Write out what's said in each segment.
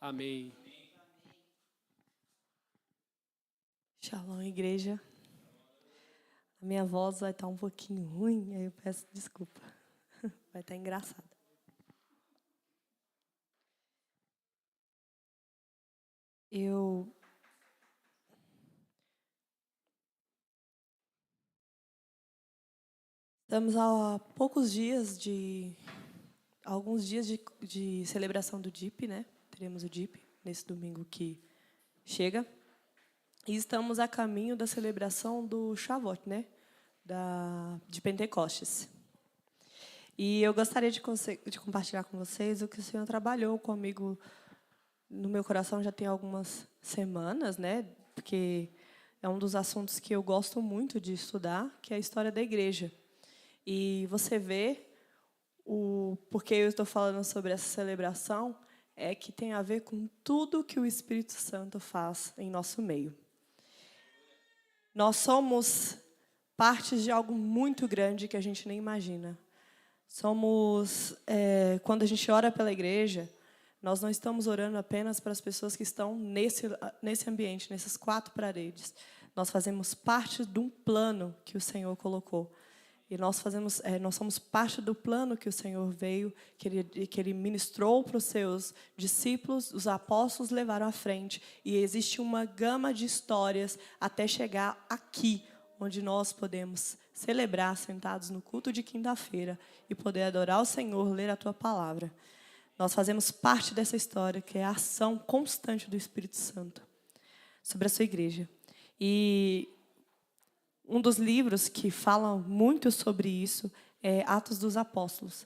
Amém. Shalom, igreja. A minha voz vai estar um pouquinho ruim, aí eu peço desculpa. Vai estar engraçada. Estamos há poucos dias alguns dias de celebração do DIP, né? Teremos o DIP nesse domingo que chega. E estamos a caminho da celebração do Shavuot, né? De Pentecostes. E eu gostaria de compartilhar com vocês o que o Senhor trabalhou comigo no meu coração já tem algumas semanas, né? Porque é um dos assuntos que eu gosto muito de estudar, que é a história da igreja. E você vê porque eu estou falando sobre essa celebração é que tem a ver com tudo que o Espírito Santo faz em nosso meio. Nós somos parte de algo muito grande que a gente nem imagina. Quando a gente ora pela igreja, nós não estamos orando apenas para as pessoas que estão nesse ambiente, nessas 4 paredes. Nós fazemos parte de um plano que o Senhor colocou. E nós somos parte do plano que o Senhor veio, que Ele ministrou para os seus discípulos, os apóstolos levaram à frente. E existe uma gama de histórias até chegar aqui, onde nós podemos celebrar sentados no culto de quinta-feira e poder adorar o Senhor, ler a Tua Palavra. Nós fazemos parte dessa história, que é a ação constante do Espírito Santo sobre a sua igreja. E um dos livros que fala muito sobre isso é Atos dos Apóstolos.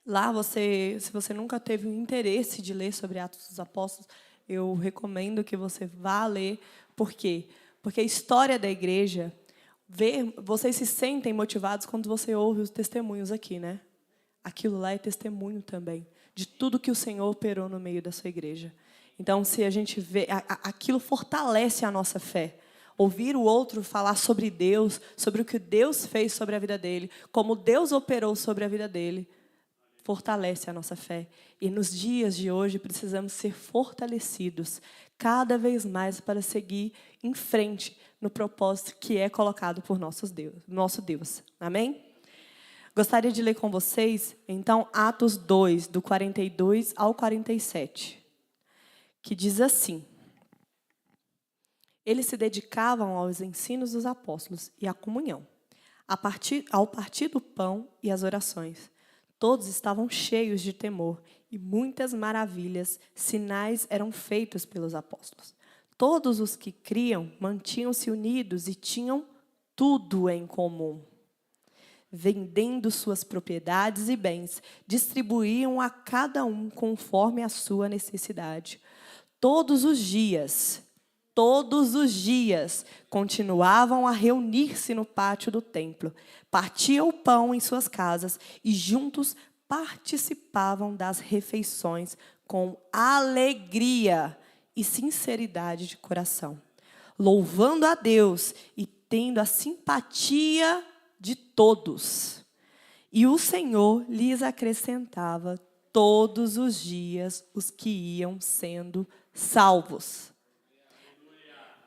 Lá, se você nunca teve o interesse de ler sobre Atos dos Apóstolos, eu recomendo que você vá ler. Por quê? Porque a história da igreja, vocês se sentem motivados quando você ouve os testemunhos aqui, né? Aquilo lá é testemunho também de tudo que o Senhor operou no meio da sua igreja. Então, se a gente vê, aquilo fortalece a nossa fé. Ouvir o outro falar sobre Deus, sobre o que Deus fez sobre a vida dele, como Deus operou sobre a vida dele, fortalece a nossa fé. E nos dias de hoje precisamos ser fortalecidos cada vez mais para seguir em frente no propósito que é colocado por nosso Deus. Amém? Gostaria de ler com vocês, então, Atos 2, do 42 ao 47, que diz assim: Eles se dedicavam aos ensinos dos apóstolos e à comunhão, ao partir do pão e às orações. Todos estavam cheios de temor e muitas maravilhas, sinais eram feitos pelos apóstolos. Todos os que criam mantinham-se unidos e tinham tudo em comum. Vendendo suas propriedades e bens, distribuíam a cada um conforme a sua necessidade. Todos os dias, continuavam a reunir-se no pátio do templo, partiam o pão em suas casas e juntos participavam das refeições com alegria e sinceridade de coração, louvando a Deus e tendo a simpatia de todos. E o Senhor lhes acrescentava todos os dias os que iam sendo salvos.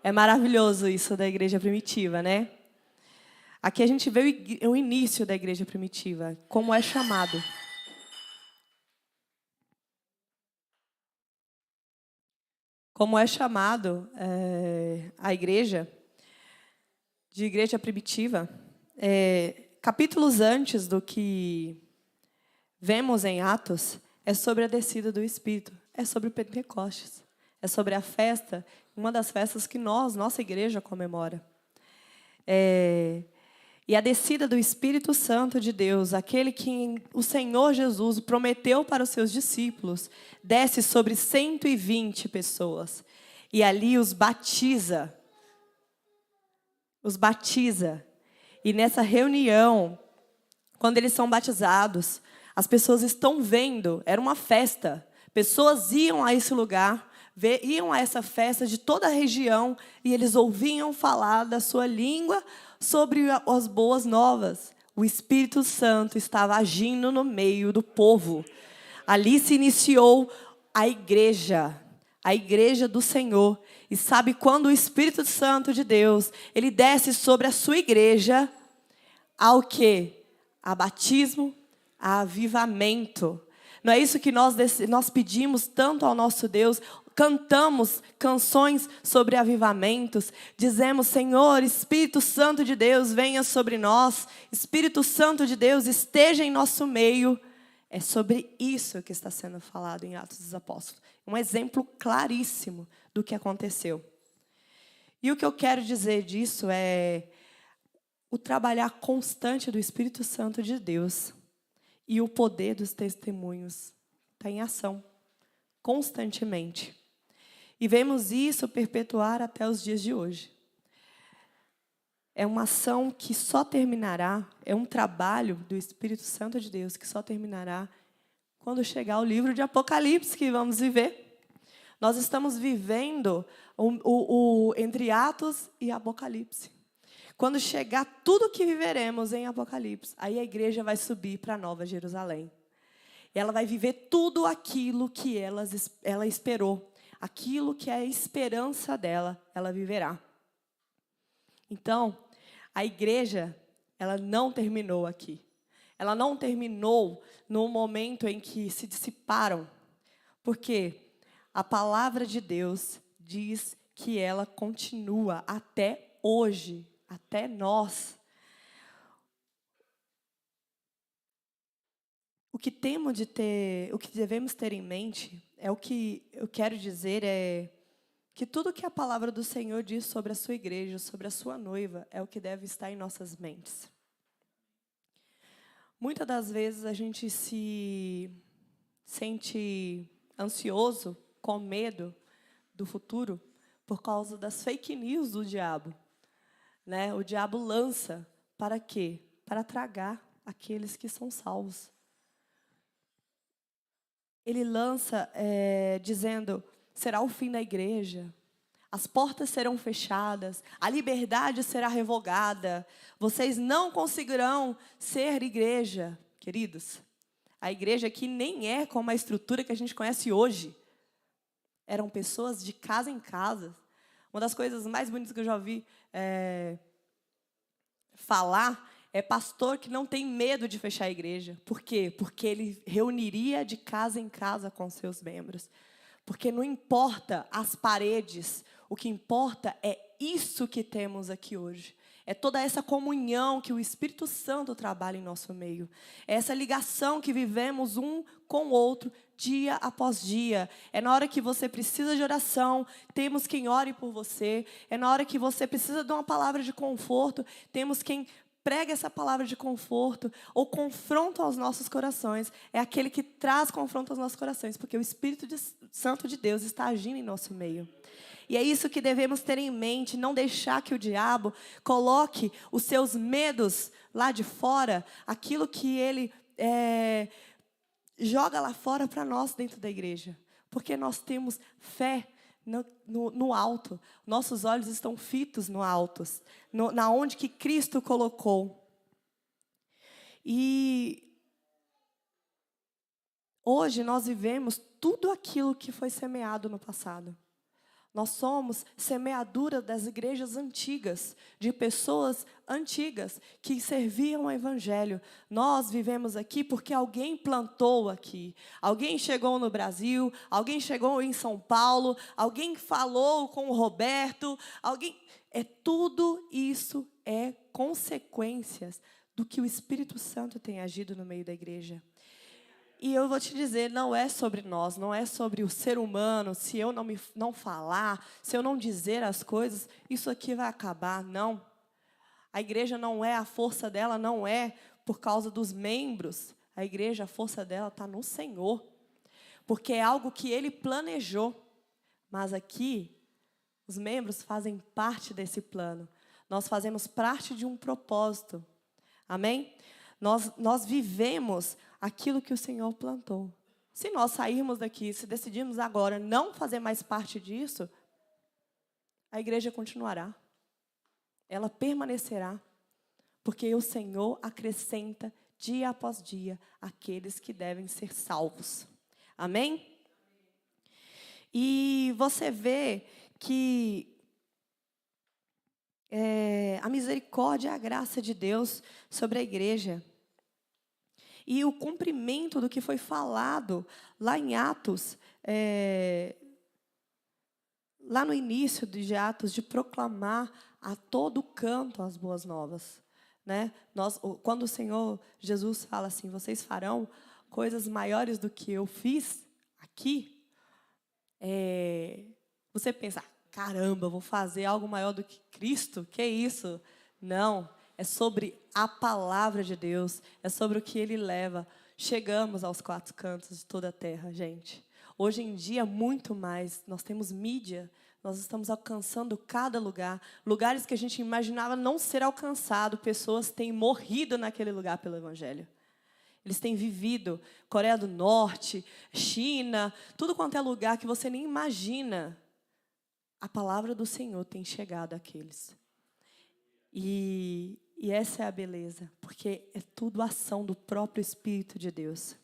É maravilhoso isso da igreja primitiva, né? Aqui a gente vê o início da igreja primitiva, como é chamado. Como é chamado a igreja, de igreja primitiva. Capítulos antes do que vemos em Atos, é sobre a descida do Espírito, é sobre o Pentecostes, é sobre a festa, uma das festas que nossa igreja comemora. E a descida do Espírito Santo de Deus, aquele que o Senhor Jesus prometeu para os seus discípulos, desce sobre 120 pessoas. E ali os batiza. E nessa reunião, quando eles são batizados, as pessoas estão vendo, era uma festa. Pessoas iam a esse lugar, iam a essa festa de toda a região, e eles ouviam falar da sua língua sobre as boas novas. O Espírito Santo estava agindo no meio do povo. Ali se iniciou a igreja do Senhor. E sabe quando o Espírito Santo de Deus, ele desce sobre a sua igreja, há o quê? Há batismo, há avivamento. Não é isso que nós pedimos tanto ao nosso Deus? Cantamos canções sobre avivamentos, dizemos: Senhor, Espírito Santo de Deus, venha sobre nós, Espírito Santo de Deus, esteja em nosso meio. É sobre isso que está sendo falado em Atos dos Apóstolos. Um exemplo claríssimo do que aconteceu. E o que eu quero dizer disso é o trabalhar constante do Espírito Santo de Deus e o poder dos testemunhos está em ação, constantemente. E vemos isso perpetuar até os dias de hoje. É uma ação que só terminará, é um trabalho do Espírito Santo de Deus que só terminará quando chegar o livro de Apocalipse que vamos viver. Nós estamos vivendo entre Atos e Apocalipse. Quando chegar tudo que viveremos em Apocalipse, aí a igreja vai subir para a Nova Jerusalém. Ela vai viver tudo aquilo que ela esperou. Aquilo que é a esperança dela, ela viverá. Então, a igreja, ela não terminou aqui. Ela não terminou no momento em que se dissiparam. Porque a palavra de Deus diz que ela continua até hoje, até nós. O que devemos ter em mente, o que eu quero dizer é que tudo que a palavra do Senhor diz sobre a sua igreja, sobre a sua noiva, é o que deve estar em nossas mentes. Muitas das vezes a gente se sente ansioso, com medo do futuro, por causa das fake news do diabo. Né? O diabo lança para quê? Para tragar aqueles que são salvos. Ele lança dizendo: será o fim da igreja, as portas serão fechadas, a liberdade será revogada, vocês não conseguirão ser igreja. Queridos, a igreja aqui nem é como a estrutura que a gente conhece hoje. Eram pessoas de casa em casa. Uma das coisas mais bonitas que eu já ouvi falar é pastor que não tem medo de fechar a igreja. Por quê? Porque ele reuniria de casa em casa com seus membros. Porque não importa as paredes, o que importa é isso que temos aqui hoje. É toda essa comunhão que o Espírito Santo trabalha em nosso meio. É essa ligação que vivemos um com o outro, dia após dia. É na hora que você precisa de oração, temos quem ore por você. É na hora que você precisa de uma palavra de conforto, temos quem prega essa palavra de conforto ou confronto aos nossos corações. É aquele que traz confronto aos nossos corações, porque o Espírito Santo de Deus está agindo em nosso meio. E é isso que devemos ter em mente, não deixar que o diabo coloque os seus medos lá de fora, aquilo que ele joga lá fora para nós dentro da igreja. Porque nós temos fé no alto. Nossos olhos estão fitos no alto, na onde que Cristo colocou. E hoje nós vivemos tudo aquilo que foi semeado no passado. Nós somos semeadura das igrejas antigas, de pessoas antigas que serviam ao Evangelho. Nós vivemos aqui porque alguém plantou aqui. Alguém chegou no Brasil, alguém chegou em São Paulo, alguém falou com o Roberto, tudo isso é consequências do que o Espírito Santo tem agido no meio da igreja. E eu vou te dizer, não é sobre nós, não é sobre o ser humano. Se eu não falar, se eu não dizer as coisas, isso aqui vai acabar. Não. A igreja não é, a força dela não é por causa dos membros. A igreja, a força dela está no Senhor. Porque é algo que Ele planejou. Mas aqui, os membros fazem parte desse plano. Nós fazemos parte de um propósito. Amém? Nós vivemos aquilo que o Senhor plantou. Se nós sairmos daqui, se decidirmos agora não fazer mais parte disso, a igreja continuará. Ela permanecerá. Porque o Senhor acrescenta dia após dia aqueles que devem ser salvos. Amém? E você vê que a misericórdia e a graça de Deus sobre a igreja. E o cumprimento do que foi falado lá em Atos, lá no início de Atos, de proclamar a todo canto as boas novas. Né? Quando o Senhor Jesus fala assim, vocês farão coisas maiores do que eu fiz aqui, você pensa, caramba, eu vou fazer algo maior do que Cristo? Que isso? Não, é sobre a palavra de Deus, é sobre o que Ele leva. Chegamos aos quatro cantos de toda a terra, gente. Hoje em dia, muito mais, nós temos mídia, nós estamos alcançando cada lugar. Lugares que a gente imaginava não ser alcançado, pessoas têm morrido naquele lugar pelo Evangelho. Eles têm vivido Coreia do Norte, China, tudo quanto é lugar que você nem imagina. A palavra do Senhor tem chegado àqueles. E essa é a beleza, porque é tudo ação do próprio Espírito de Deus.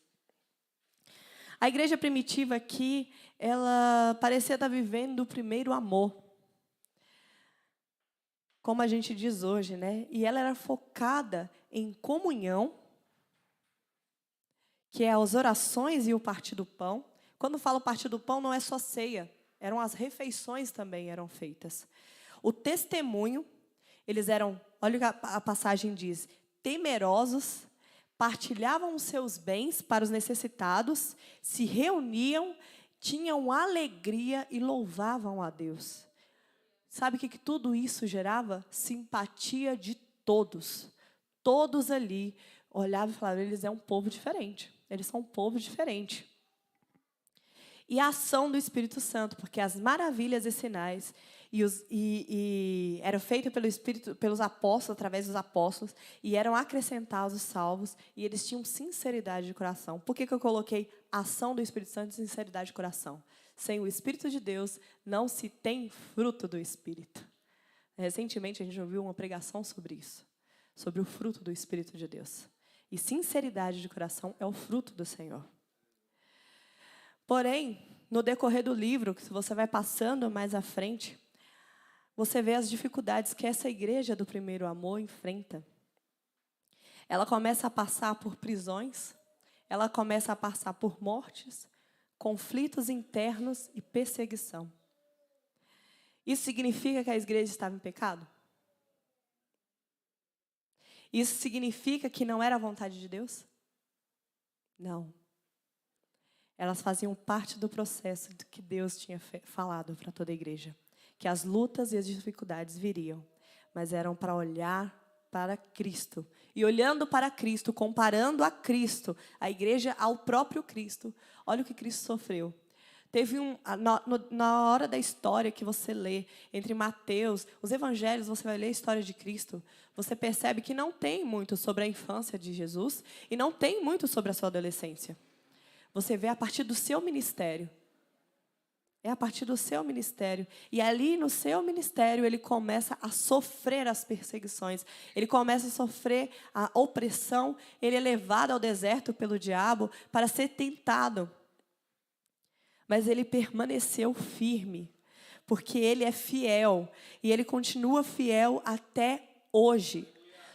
A igreja primitiva aqui, ela parecia estar vivendo o primeiro amor. Como a gente diz hoje, né? E ela era focada em comunhão, que é as orações e o partir do pão. Quando falo partir do pão, não é só ceia. Eram as refeições também eram feitas. O testemunho, eles eram, olha o que a passagem diz, temerosos, partilhavam os seus bens para os necessitados, se reuniam, tinham alegria e louvavam a Deus. Sabe o que tudo isso gerava? Simpatia de todos. Todos ali olhavam e falavam, eles são um povo diferente. Eles são um povo diferente. E a ação do Espírito Santo, porque as maravilhas e sinais eram feitas pelo Espírito, pelos apóstolos, através dos apóstolos, e eram acrescentados os salvos, e eles tinham sinceridade de coração. Por que eu coloquei ação do Espírito Santo e sinceridade de coração? Sem o Espírito de Deus, não se tem fruto do Espírito. Recentemente, a gente ouviu uma pregação sobre isso, sobre o fruto do Espírito de Deus. E sinceridade de coração é o fruto do Senhor. Porém, no decorrer do livro, que se você vai passando mais à frente, você vê as dificuldades que essa igreja do primeiro amor enfrenta. Ela começa a passar por prisões, ela começa a passar por mortes, conflitos internos e perseguição. Isso significa que a igreja estava em pecado? Isso significa que não era a vontade de Deus? Não. Elas faziam parte do processo do que Deus tinha falado para toda a igreja. Que as lutas e as dificuldades viriam, mas eram para olhar para Cristo. E olhando para Cristo, comparando a Cristo, a igreja ao próprio Cristo, olha o que Cristo sofreu. Teve na hora da história que você lê, entre Mateus, os evangelhos, você vai ler a história de Cristo, você percebe que não tem muito sobre a infância de Jesus e não tem muito sobre a sua adolescência. Você vê a partir do seu ministério. É a partir do seu ministério. E ali no seu ministério ele começa a sofrer as perseguições. Ele começa a sofrer a opressão. Ele é levado ao deserto pelo diabo para ser tentado. Mas ele permaneceu firme, porque ele é fiel. E ele continua fiel até hoje.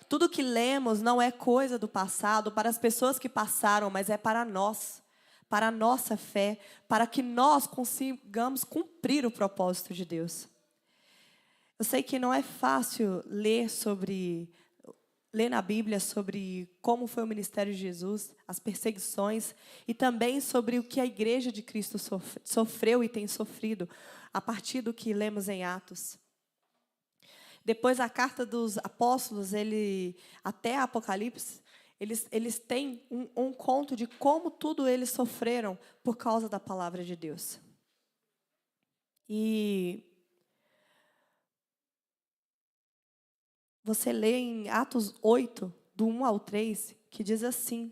Tudo que lemos não é coisa do passado, para as pessoas que passaram, mas é para nós. Para a nossa fé, para que nós consigamos cumprir o propósito de Deus. Eu sei que não é fácil ler na Bíblia sobre como foi o ministério de Jesus, as perseguições, e também sobre o que a igreja de Cristo sofreu e tem sofrido, a partir do que lemos em Atos. Depois, a carta dos apóstolos, até Apocalipse, eles têm um conto de como tudo eles sofreram por causa da palavra de Deus. E você lê em Atos 8, do 1 ao 3, que diz assim: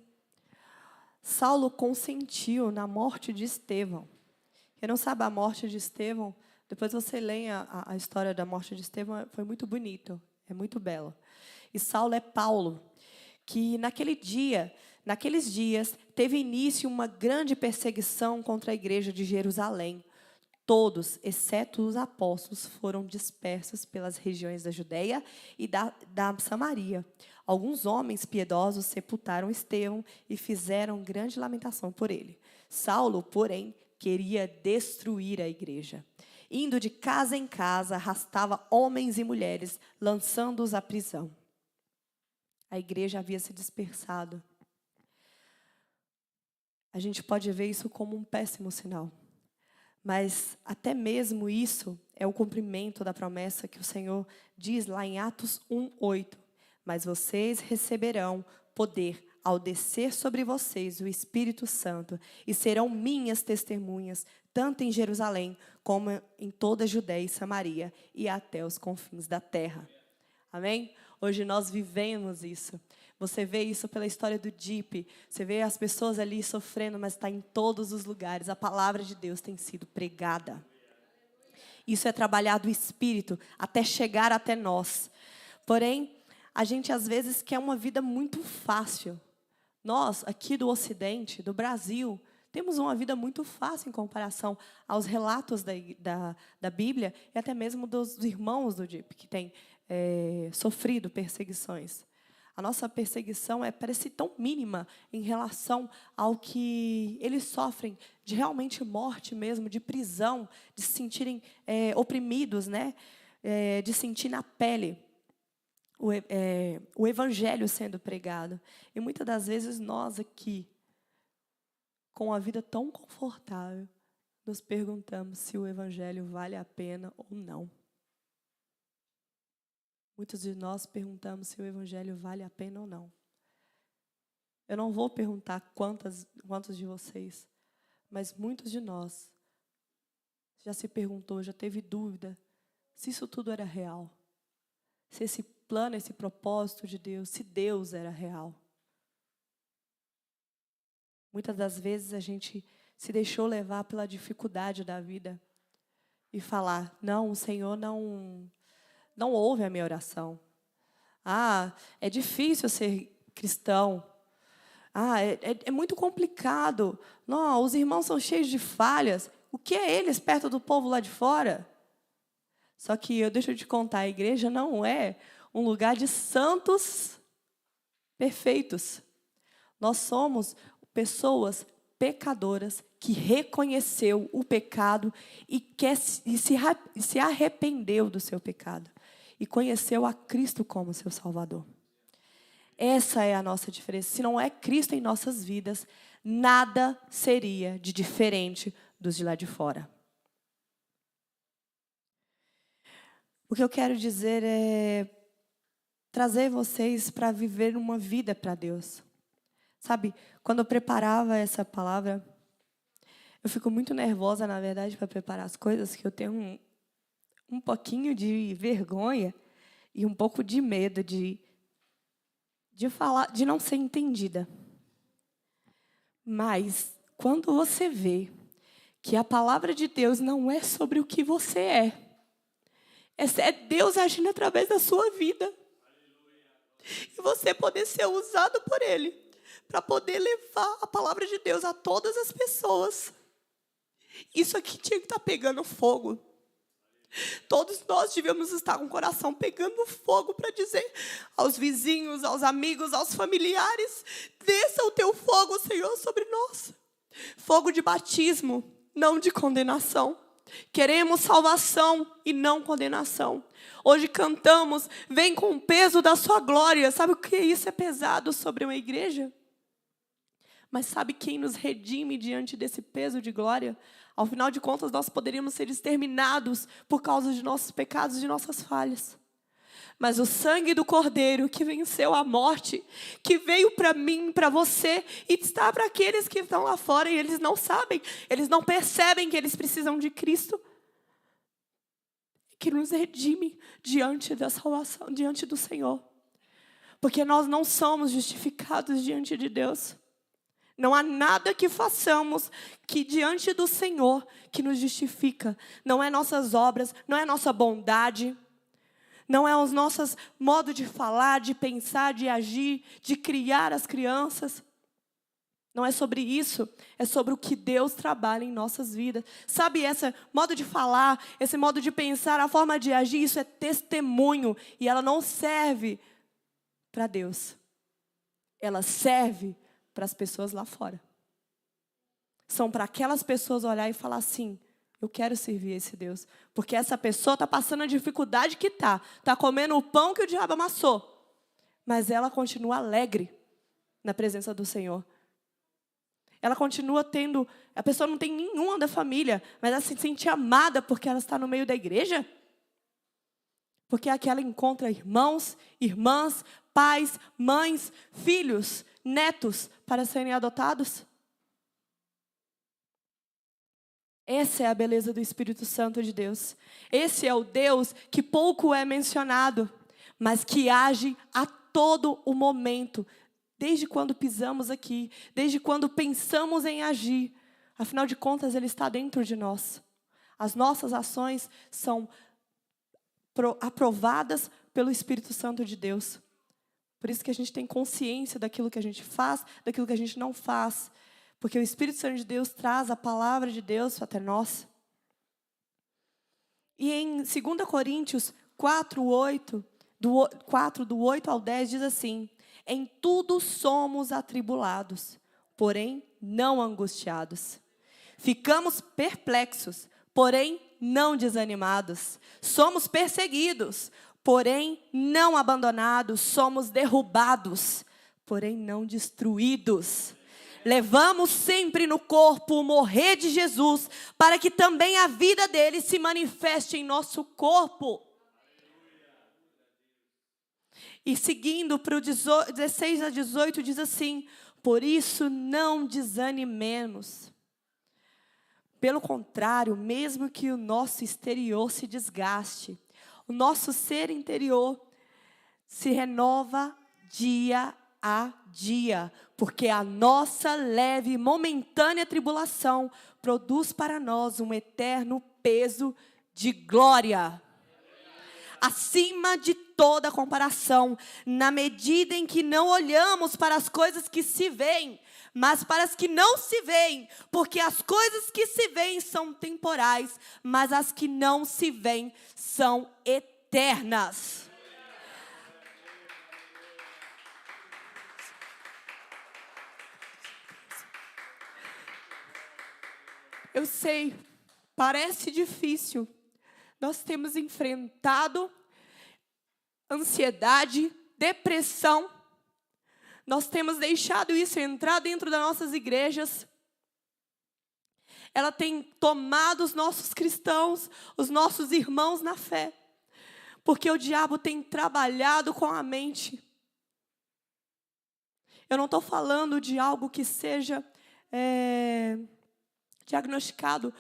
Saulo consentiu na morte de Estevão. Quem não sabe a morte de Estevão, depois você lê a história da morte de Estevão, foi muito bonito, é muito belo. E Saulo é Paulo, que naqueles dias, teve início uma grande perseguição contra a igreja de Jerusalém. Todos, exceto os apóstolos, foram dispersos pelas regiões da Judéia e da Samaria. Alguns homens piedosos sepultaram Estevão e fizeram grande lamentação por ele. Saulo, porém, queria destruir a igreja. Indo de casa em casa, arrastava homens e mulheres, lançando-os à prisão. A igreja havia se dispersado. A gente pode ver isso como um péssimo sinal. Mas até mesmo isso é o cumprimento da promessa que o Senhor diz lá em Atos 1:8. Mas vocês receberão poder ao descer sobre vocês o Espírito Santo e serão minhas testemunhas, tanto em Jerusalém como em toda a Judéia e Samaria e até os confins da terra. Amém? Hoje nós vivemos isso. Você vê isso pela história do DIP. Você vê as pessoas ali sofrendo, mas está em todos os lugares. A palavra de Deus tem sido pregada. Isso é trabalhar do Espírito até chegar até nós. Porém, a gente às vezes quer uma vida muito fácil. Nós, aqui do Ocidente, do Brasil, temos uma vida muito fácil em comparação aos relatos da Bíblia e até mesmo dos irmãos do DIP, que têm sofrido perseguições. A nossa perseguição parece tão mínima em relação ao que eles sofrem de realmente morte mesmo, de prisão, de se sentirem oprimidos, né? De sentir na pele o evangelho sendo pregado. E muitas das vezes nós aqui, com a vida tão confortável, nos perguntamos se o evangelho vale a pena ou não. Muitos de nós perguntamos se o evangelho vale a pena ou não. Eu não vou perguntar quantos de vocês, mas muitos de nós já se perguntou, já teve dúvida se isso tudo era real. Se esse plano, esse propósito de Deus, se Deus era real. Muitas das vezes a gente se deixou levar pela dificuldade da vida e falar, não, o Senhor não ouve a minha oração. É difícil ser cristão. É muito complicado. Não, os irmãos são cheios de falhas. O que é eles perto do povo lá de fora? Só que, deixa eu te contar, a igreja não é um lugar de santos perfeitos. Nós somos pessoas pecadoras que reconheceu o pecado e se arrependeu do seu pecado. E conheceu a Cristo como seu Salvador. Essa é a nossa diferença. Se não é Cristo em nossas vidas, nada seria de diferente dos de lá de fora. O que eu quero dizer é trazer vocês para viver uma vida para Deus. Sabe, quando eu preparava essa palavra, eu fico muito nervosa, na verdade, para preparar as coisas, que eu tenho um pouquinho de vergonha e um pouco de medo de falar, de não ser entendida. Mas, quando você vê que a palavra de Deus não é sobre o que você é Deus agindo através da sua vida. E você poder ser usado por Ele para poder levar a palavra de Deus a todas as pessoas. Isso aqui tinha que estar pegando fogo. Todos nós devíamos estar com o coração pegando fogo para dizer aos vizinhos, aos amigos, aos familiares, desça o teu fogo, Senhor, sobre nós. Fogo de batismo, não de condenação. Queremos salvação e não condenação. Hoje cantamos, vem com o peso da sua glória. Sabe o que isso é pesado sobre uma igreja? Mas sabe quem nos redime diante desse peso de glória? Ao final de contas, nós poderíamos ser exterminados por causa de nossos pecados e de nossas falhas. Mas o sangue do Cordeiro que venceu a morte, que veio para mim, para você, e está para aqueles que estão lá fora e eles não sabem, eles não percebem que eles precisam de Cristo, que nos redime diante da salvação, diante do Senhor. Porque nós não somos justificados diante de Deus. Não há nada que façamos que diante do Senhor que nos justifica. Não é nossas obras, não é nossa bondade, não é os nossos modos de falar, de pensar, de agir, de criar as crianças. Não é sobre isso, é sobre o que Deus trabalha em nossas vidas. Sabe, esse modo de falar, esse modo de pensar, a forma de agir, isso é testemunho. E ela não serve para Deus. Ela serve para as pessoas lá fora. São para aquelas pessoas olhar e falar assim, eu quero servir esse Deus. Porque essa pessoa está passando a dificuldade que está. Está comendo o pão que o diabo amassou. Mas ela continua alegre na presença do Senhor. Ela continua tendo, a pessoa não tem nenhuma da família, mas ela se sente amada porque ela está no meio da igreja. Porque aqui ela encontra irmãos, irmãs, pais, mães, filhos, netos para serem adotados. Essa é a beleza do Espírito Santo de Deus. Esse é o Deus que pouco é mencionado, mas que age a todo o momento. Desde quando pisamos aqui, desde quando pensamos em agir. Afinal de contas, Ele está dentro de nós. As nossas ações são aprovadas pelo Espírito Santo de Deus. Por isso que a gente tem consciência daquilo que a gente faz, daquilo que a gente não faz. Porque o Espírito Santo de Deus traz a palavra de Deus até nós. E em 2 Coríntios 4, do 8 ao 10, diz assim: em tudo somos atribulados, porém não angustiados. Ficamos perplexos, porém não desanimados. Somos perseguidos, porém não abandonados. Somos derrubados, porém não destruídos. Levamos sempre no corpo o morrer de Jesus, para que também a vida dele se manifeste em nosso corpo. E seguindo para o 16 a 18, diz assim: por isso não desanimemos. Pelo contrário, mesmo que o nosso exterior se desgaste, o nosso ser interior se renova dia a dia, porque a nossa leve e momentânea tribulação produz para nós um eterno peso de glória. Acima de toda comparação, na medida em que não olhamos para as coisas que se veem, mas para as que não se veem, porque as coisas que se veem são temporais, mas as que não se veem são eternas. Eu sei, parece difícil. Nós temos enfrentado ansiedade, depressão. Nós temos deixado isso entrar dentro das nossas igrejas. Ela tem tomado os nossos cristãos, os nossos irmãos na fé. Porque o diabo tem trabalhado com a mente. Eu não estou falando de algo que seja diagnosticado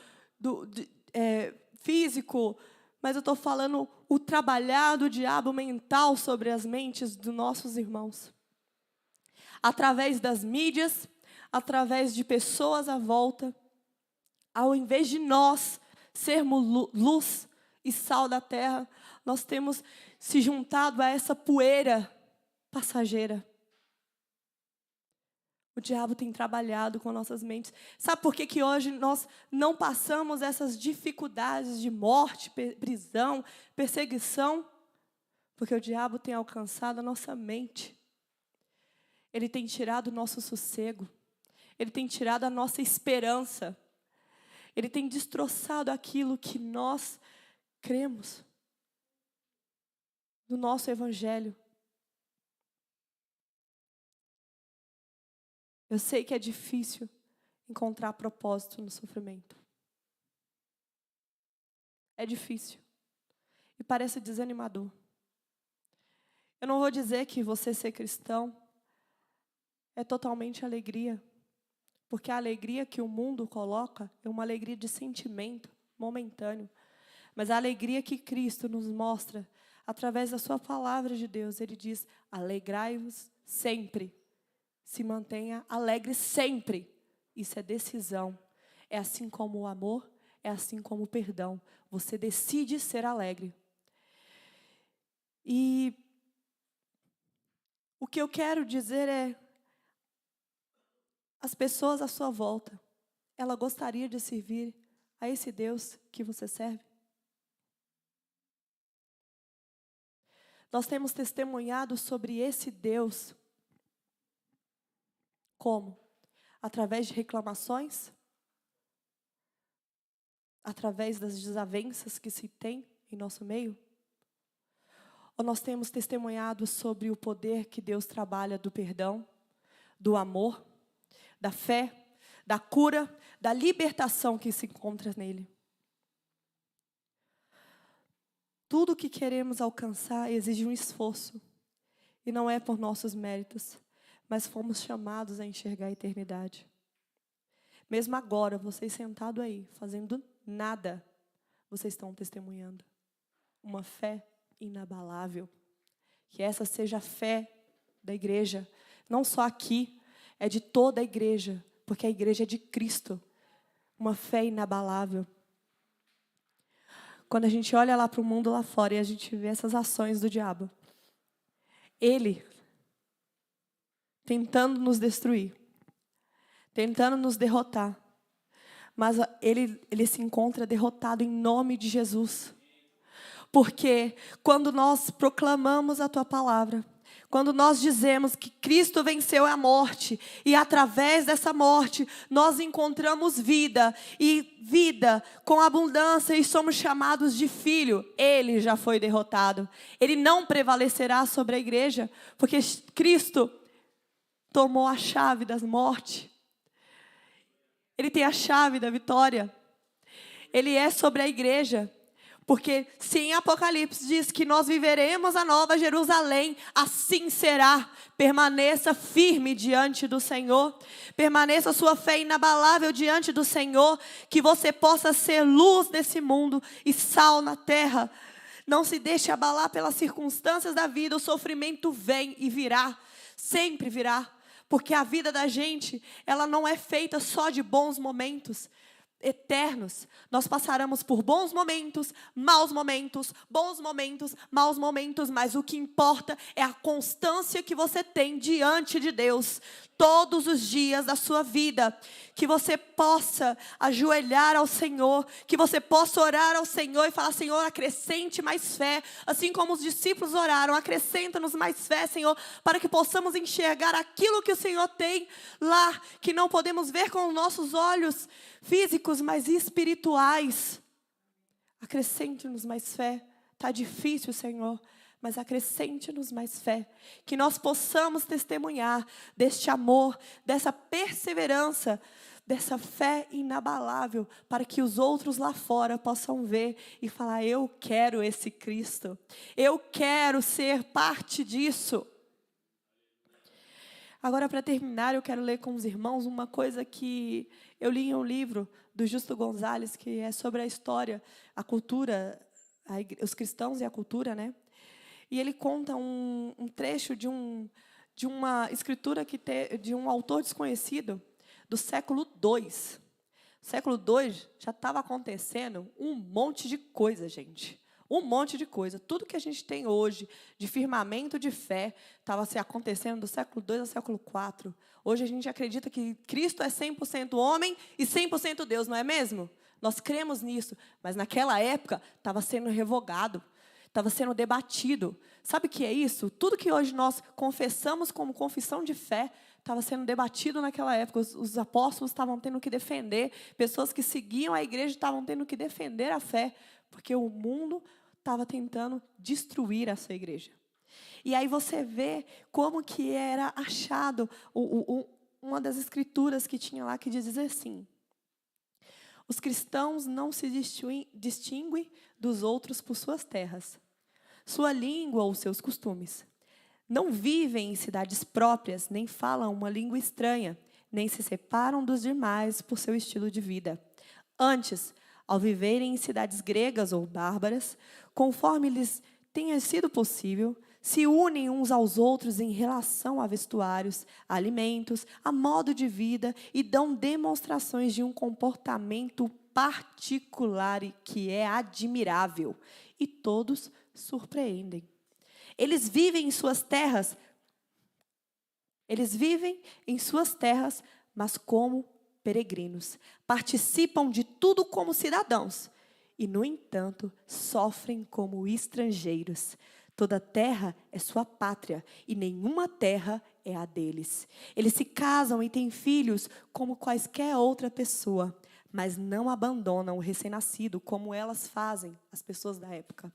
físico, mas eu estou falando o trabalhar do diabo mental sobre as mentes dos nossos irmãos. Através das mídias, através de pessoas à volta, ao invés de nós sermos luz e sal da terra, nós temos se juntado a essa poeira passageira. O diabo tem trabalhado com nossas mentes. Sabe por que hoje nós não passamos essas dificuldades de morte, prisão, perseguição? Porque o diabo tem alcançado a nossa mente. Ele tem tirado o nosso sossego. Ele tem tirado a nossa esperança. Ele tem destroçado aquilo que nós cremos no nosso evangelho. Eu sei que é difícil encontrar propósito no sofrimento. É difícil. E parece desanimador. Eu não vou dizer que você ser cristão é totalmente alegria. Porque a alegria que o mundo coloca é uma alegria de sentimento momentâneo. Mas a alegria que Cristo nos mostra, através da sua palavra de Deus, Ele diz: alegrai-vos sempre. Se mantenha alegre sempre. Isso é decisão. É assim como o amor, é assim como o perdão. Você decide ser alegre. E o que eu quero dizer é, as pessoas à sua volta, ela gostaria de servir a esse Deus que você serve? Nós temos testemunhado sobre esse Deus como? Através de reclamações? Através das desavenças que se tem em nosso meio? Ou nós temos testemunhado sobre o poder que Deus trabalha do perdão, do amor, da fé, da cura, da libertação que se encontra nele? Tudo o que queremos alcançar exige um esforço. E não é por nossos méritos, mas fomos chamados a enxergar a eternidade. Mesmo agora, vocês sentados aí, fazendo nada, vocês estão testemunhando uma fé inabalável. Que essa seja a fé da igreja, não só aqui, é de toda a igreja, porque a igreja é de Cristo. Uma fé inabalável. Quando a gente olha lá para o mundo lá fora e a gente vê essas ações do diabo, ele tentando nos destruir, tentando nos derrotar, mas ele se encontra derrotado em nome de Jesus. Porque quando nós proclamamos a tua palavra, quando nós dizemos que Cristo venceu a morte, e através dessa morte nós encontramos vida, e vida com abundância, e somos chamados de filho, ele já foi derrotado. Ele não prevalecerá sobre a igreja, porque Cristo tomou a chave da morte. Ele tem a chave da vitória. Ele é sobre a igreja. Porque se em Apocalipse diz que nós viveremos a nova Jerusalém, assim será. Permaneça firme diante do Senhor. Permaneça a sua fé inabalável diante do Senhor. Que você possa ser luz nesse mundo e sal na terra. Não se deixe abalar pelas circunstâncias da vida. O sofrimento vem e virá. Sempre virá. Porque a vida da gente, ela não é feita só de bons momentos eternos. Nós passaremos por bons momentos, maus momentos, bons momentos, maus momentos, mas o que importa é a constância que você tem diante de Deus, todos os dias da sua vida, que você possa ajoelhar ao Senhor, que você possa orar ao Senhor e falar: Senhor, acrescente mais fé, assim como os discípulos oraram, acrescenta-nos mais fé, Senhor, para que possamos enxergar aquilo que o Senhor tem lá, que não podemos ver com os nossos olhos físicos, mas espirituais. Acrescente-nos mais fé. Está difícil, Senhor, mas acrescente-nos mais fé. Que nós possamos testemunhar deste amor, dessa perseverança, dessa fé inabalável, para que os outros lá fora possam ver e falar: eu quero esse Cristo. Eu quero ser parte disso. Agora, para terminar, eu quero ler com os irmãos uma coisa que eu li em um livro do Justo Gonzalez, que é sobre a história, a cultura, os cristãos e a cultura, né? E ele conta um trecho de uma escritura de um autor desconhecido do século II. Século II já estava acontecendo um monte de coisa, gente. Um monte de coisa. Tudo que a gente tem hoje de firmamento de fé estava se acontecendo do século II ao século IV. Hoje a gente acredita que Cristo é 100% homem e 100% Deus, não é mesmo? Nós cremos nisso, mas naquela época estava sendo revogado, estava sendo debatido. Sabe o que é isso? Tudo que hoje nós confessamos como confissão de fé estava sendo debatido naquela época. Os apóstolos estavam tendo que defender, pessoas que seguiam a igreja estavam tendo que defender a fé, porque o mundo estava tentando destruir essa igreja. E aí você vê como que era achado uma das escrituras que tinha lá, que diz assim: os cristãos não se distinguem dos outros por suas terras, sua língua ou seus costumes. Não vivem em cidades próprias, nem falam uma língua estranha, nem se separam dos demais por seu estilo de vida. Antes, ao viverem em cidades gregas ou bárbaras, conforme lhes tenha sido possível, se unem uns aos outros em relação a vestuários, a alimentos, a modo de vida, e dão demonstrações de um comportamento particular e que é admirável. E todos surpreendem. Eles vivem em suas terras mas como peregrinos. Participam de tudo como cidadãos e, no entanto, sofrem como estrangeiros. Toda terra é sua pátria e nenhuma terra é a deles. Eles se casam e têm filhos como quaisquer outra pessoa, mas não abandonam o recém-nascido como elas fazem, as pessoas da época.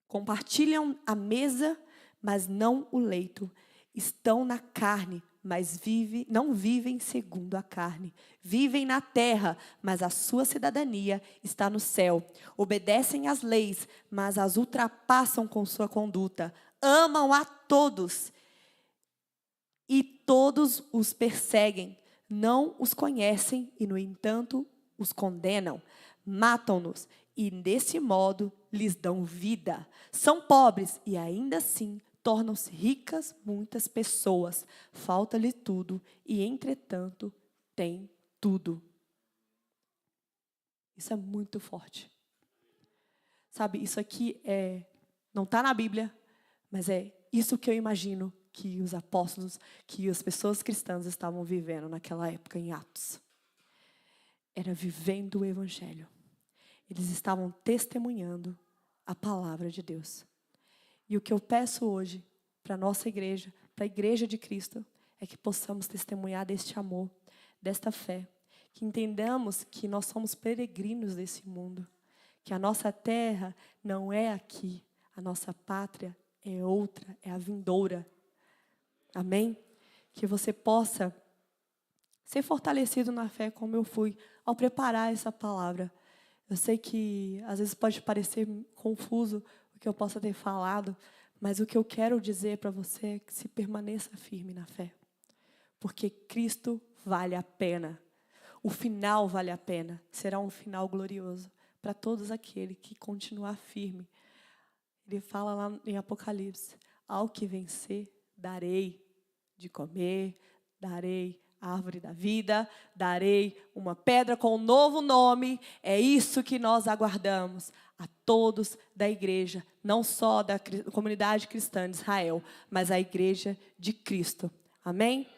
Compartilham a mesa, mas não o leito. Estão na carne, mas não vivem segundo a carne. Vivem na terra, mas a sua cidadania está no céu. Obedecem às leis, mas as ultrapassam com sua conduta. Amam a todos e todos os perseguem. Não os conhecem e, no entanto, os condenam. Matam-nos e, desse modo, lhes dão vida. São pobres e, ainda assim, tornam-se ricas muitas pessoas. Falta-lhe tudo e, entretanto, têm tudo. Isso é muito forte. Sabe, isso aqui não está na Bíblia, mas é isso que eu imagino que os apóstolos, que as pessoas cristãs estavam vivendo naquela época em Atos. Era vivendo o Evangelho. Eles estavam testemunhando a palavra de Deus. E o que eu peço hoje para a nossa igreja, para a igreja de Cristo, é que possamos testemunhar deste amor, desta fé. Que entendamos que nós somos peregrinos desse mundo. Que a nossa terra não é aqui. A nossa pátria é outra, é a vindoura. Amém? Que você possa ser fortalecido na fé como eu fui ao preparar essa palavra. Eu sei que às vezes pode parecer confuso o que eu possa ter falado, mas o que eu quero dizer para você é que se permaneça firme na fé. Porque Cristo vale a pena. O final vale a pena. Será um final glorioso para todos aqueles que continuar firme. Ele fala lá em Apocalipse: ao que vencer, darei de comer, darei a árvore da vida, darei uma pedra com um novo nome. É isso que nós aguardamos a todos da igreja, não só da comunidade cristã de Israel, mas a igreja de Cristo. Amém?